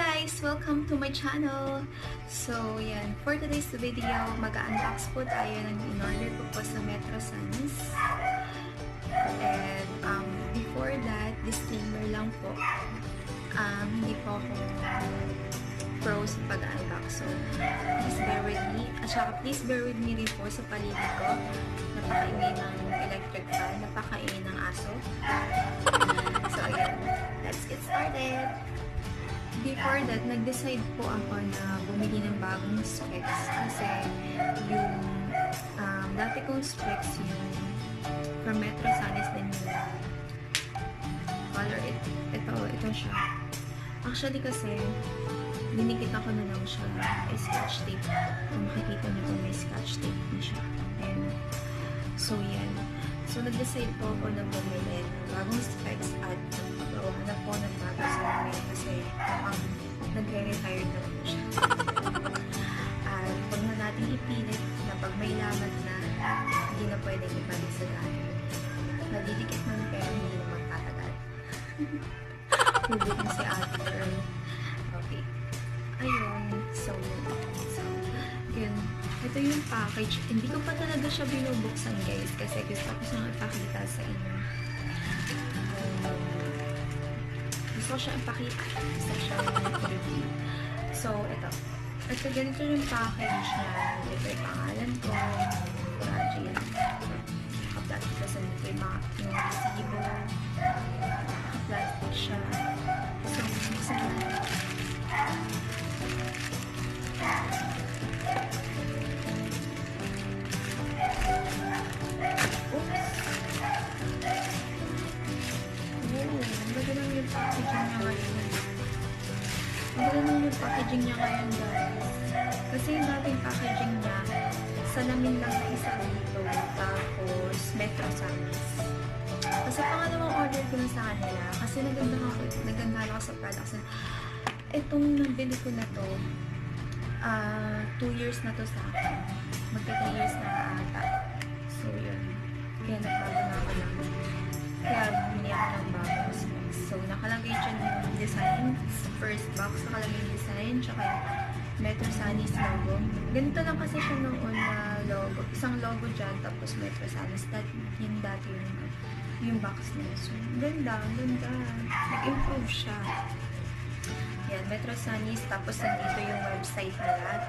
guys! Welcome to my channel! So, yan. For today's video, mag-unbox po tayo ng in-order ko po sa Metrosunnies. And, before that, disclaimer lang po. Hindi po ako pro sa pag-unbox. So, please bear with me. At saka, please bear with me rin po sa paligid ko. Napakaingay ng electric fan. Napakaingay ng aso. So, again, let's get started! Before that, nag-decide po ako na bumili ng bagong specs kasi yung dati kong specs yung from Metrosunnies din yung color ito siya. Actually kasi dinikita ko na lang siya ay scotch tape. Kung makikita niyo po may scotch tape na siya. And so yan. So nag-decide po ako na bumili ng bagong specs at nagpagawa na po ng bago sa amin kasi nagre-retired na po siya. At huwag na natin ipilit na pag may lamat na hindi na pwedeng ibalik sa dati. Nadidikit man pero hindi na magtatagal. Hubot na si ate girl. Okay. Ayun. So, yun. Ito yung package. Hindi ko pa talaga siya binubuksan guys kasi gusto ko siyang ipakita sa inyo. Gusto ko siya ipakita. Gusto ko siya i-review. So, ito. Ito ganito yung package niya. Ito yung pangalan ko. Fragile. Naka-plastic kasi nito yung resibo. Naka-plastic siya. So, buksan natin. Ang packaging niya ngayon guys. Kasi yung dating packaging niya, salamin lang na isa dito. Tapos, Metrosunnies. Kasi pangalawang order ko na sa kanila. Kasi naganda ako sa products. Itong nabili ko na to, 2 years na to sa akin. Magka 3 years na ata. So, yun. Kaya nagbago na ako lang. Kaya bumili ako ng bagong specs. So, nakalagay dyan yung design. Sa first box, nakalagay yung design. Tsaka yung Metrosunnies logo. Ganito lang kasi siya noon na logo. Isang logo dyan, tapos Metrosunnies. Yung dati yung box niya. So, ganda. Nag-improve siya. Yan, Metrosunnies. Tapos, nandito yung website nila.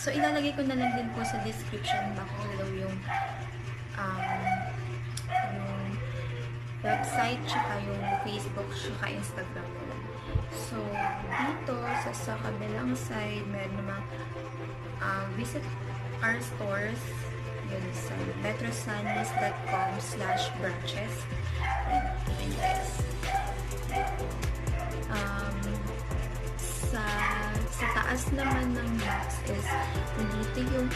So, ilalagay ko na lang din po sa description box yung website, tsaka yung Facebook, tsaka Instagram nila. So, dito, sa kabilang side, meron naman visit our stores. Yun, sa metrosunnies.com/branches. Ayan, guys. Sa taas naman ng box is dito yung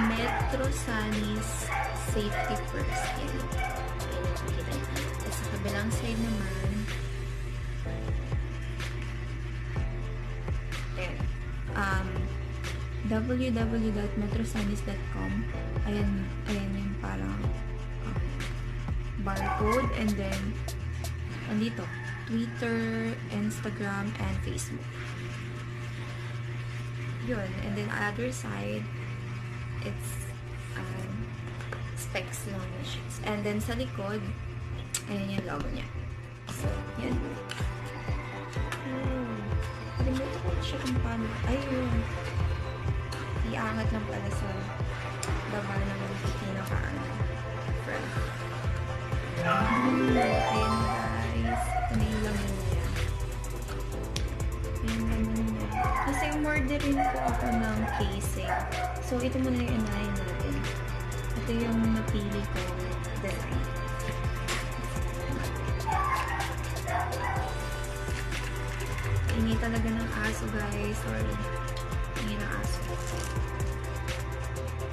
Metrosunnies Safety First. Yan. At sa kabilang side naman, www.metrosunnies.com. Ayan yung parang barcode, and then andito Twitter, Instagram, and Facebook. Yun. And then other side, it's specs lang na sheets. And then sa likod, ayan yung logo niya. So, yan. Kalimutan ko na siya kung paano. Ayun. Iangat lang pala sa baba ng pinaka-front. Ayan guys. Ito na yung laman niya. Ayan laman niya. Kasi umorder rin po ako ng casing. So, ito muna yung unahin natin. Ito yung napili ko design. Hingi talaga ng aso guys. Sorry. Hingi ng aso.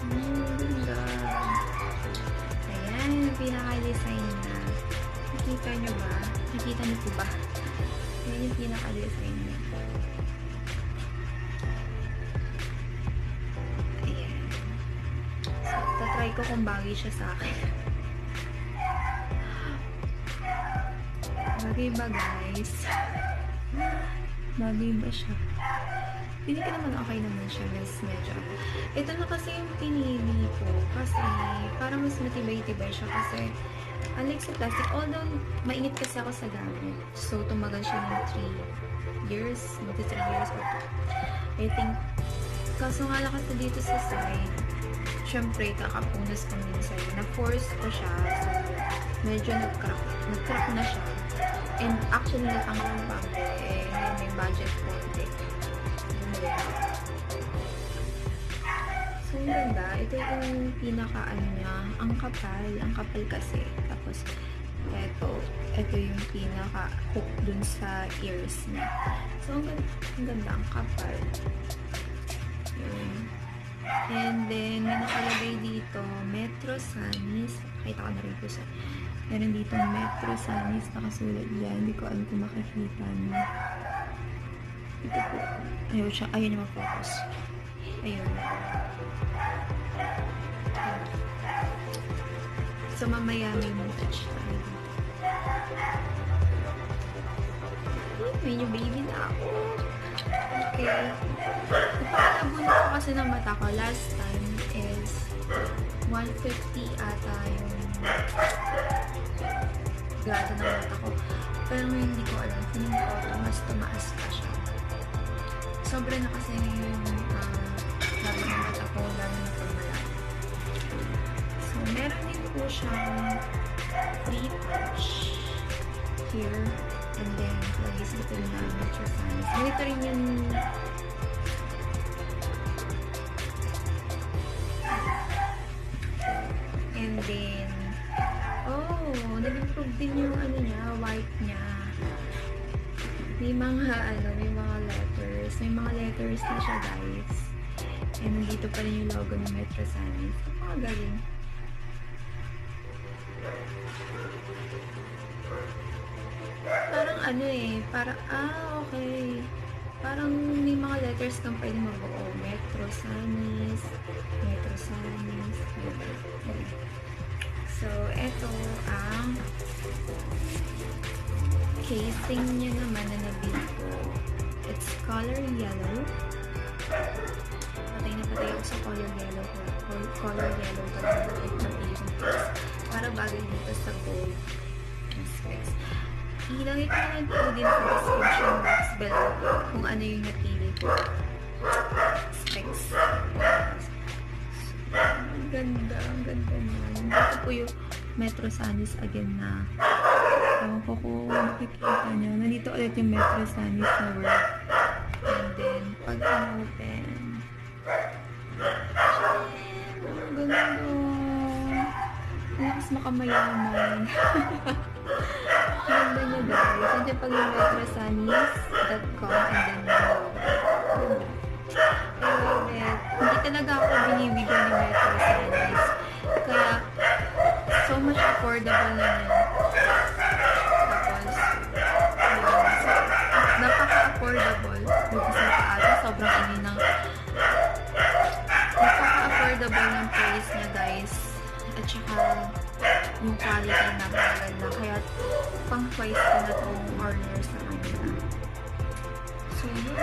Ganda. Ayan, yung pinaka-design na. Nakita nyo ba? Nakita nyo po ba? Ayan yung pinaka-design niya. Ayan. So, tatry ko kung bagay siya sa akin. Bagay ba guys? Bagay ba siya? Pili ko naman okay naman siya, guys. Medyo. Ito na kasi yung pinili ko. Kasi, parang mas matibay-tibay siya. Kasi, unlike sa plastic, although, mainit kasi ako sa gamit. So, tumagal siya ng 3 years. Maybe 3 years or 2. I think, kaso nga lang kasi dito sa side, syempre, kakapunas ko minsan. Na-force ko siya. So, medyo nag-crack. Nag-crack na siya. And actually, natanggal ang bago. Eh, may budget konti. So, ang ganda. Ito yung pinaka-ano niya. Ang kapal. Ang kapal kasi. Tapos, ito yung pinaka-hook dun sa ears niya. So, ang ganda. Ang kapal. Yun. And then, may nakalagay dito, Metrosunnies. Nakita ko na rin po sa meron dito Metrosunnies. Nakasulat dyan. Hindi ko alam kung makikita niyo. Ito po. Ayun siya. Ayun yung focus. Ayun. So, mamaya may touch tayo. Medyo baby na ako. Okay. Napakalabunan ko kasi ng mata ko. Last time is 150 ata yung grado ng mata ko. Pero ngayon hindi ko alam. Feeling ko mas tumaas pa siya. Sobra na kasi yung labo ng mata ko, lalo na pag malaki. So, meron din po siyang free patch here. And then, lagis ito na Metrosunnies. Ganito rin yung and then nag-improve din yung ano niya, white niya. May mga letters. May mga letters na siya, guys. And nandito pa rin yung logo ng Metrosunnies. Napakagaling. Parang okay. Parang may mga letters kang pwede mabuo. Metrosunnies. So, eto ang casing niya naman na nabili ko. It's color yellow. Patay na patay ako sa color yellow. Color yellow para bagay dito sa gold specs. Ilagay ko naman po din sa description box below kung ano yung napili ko. Specs. Ang ganda naman. Dito po yung Metrosunnies again na ewan ko kung makikita nyo. Nandito ulit yung Metrosunnies na word. And then, pag open, ang ganda. Mas makamayaman. Ganda niya, guys. And then, pag yung metrosunnies.com and then I love it. Hindi talaga ako binibigyan ni Metrosunnies. Kaya, so much affordable na yan. Tapos, napaka-affordable. Dito sa paata, sobrang ini ng napaka-affordable ng price niya, guys. At saka, yung quality na maganda. Kaya, pang twice ko na itong order sa kanila. So, yun.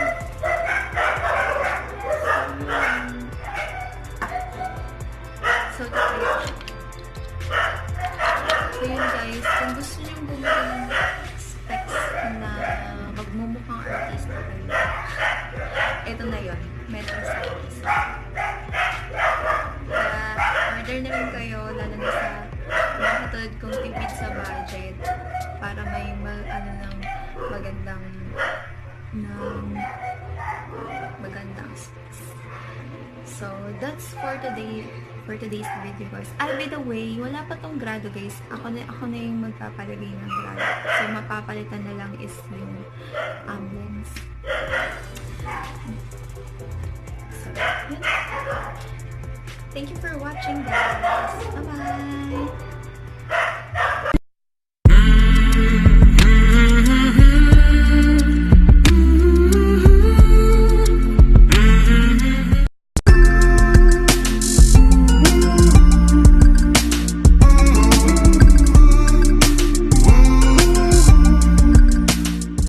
So, yun guys, kung gusto nyo bumili ng specs na magmumukhang artista kayo, ito na yun, Metrosunnies. Order na rin kayo, lalo na sa mga katulad kong tipid sa budget para may magandang specs. So, that's for today's video, guys. By the way, wala pa tong grado, guys. Ako na yung magpapalagay ng grado. So, mapapalitan na lang is yung lens. So, yun. Thank you for watching, guys. Bye-bye!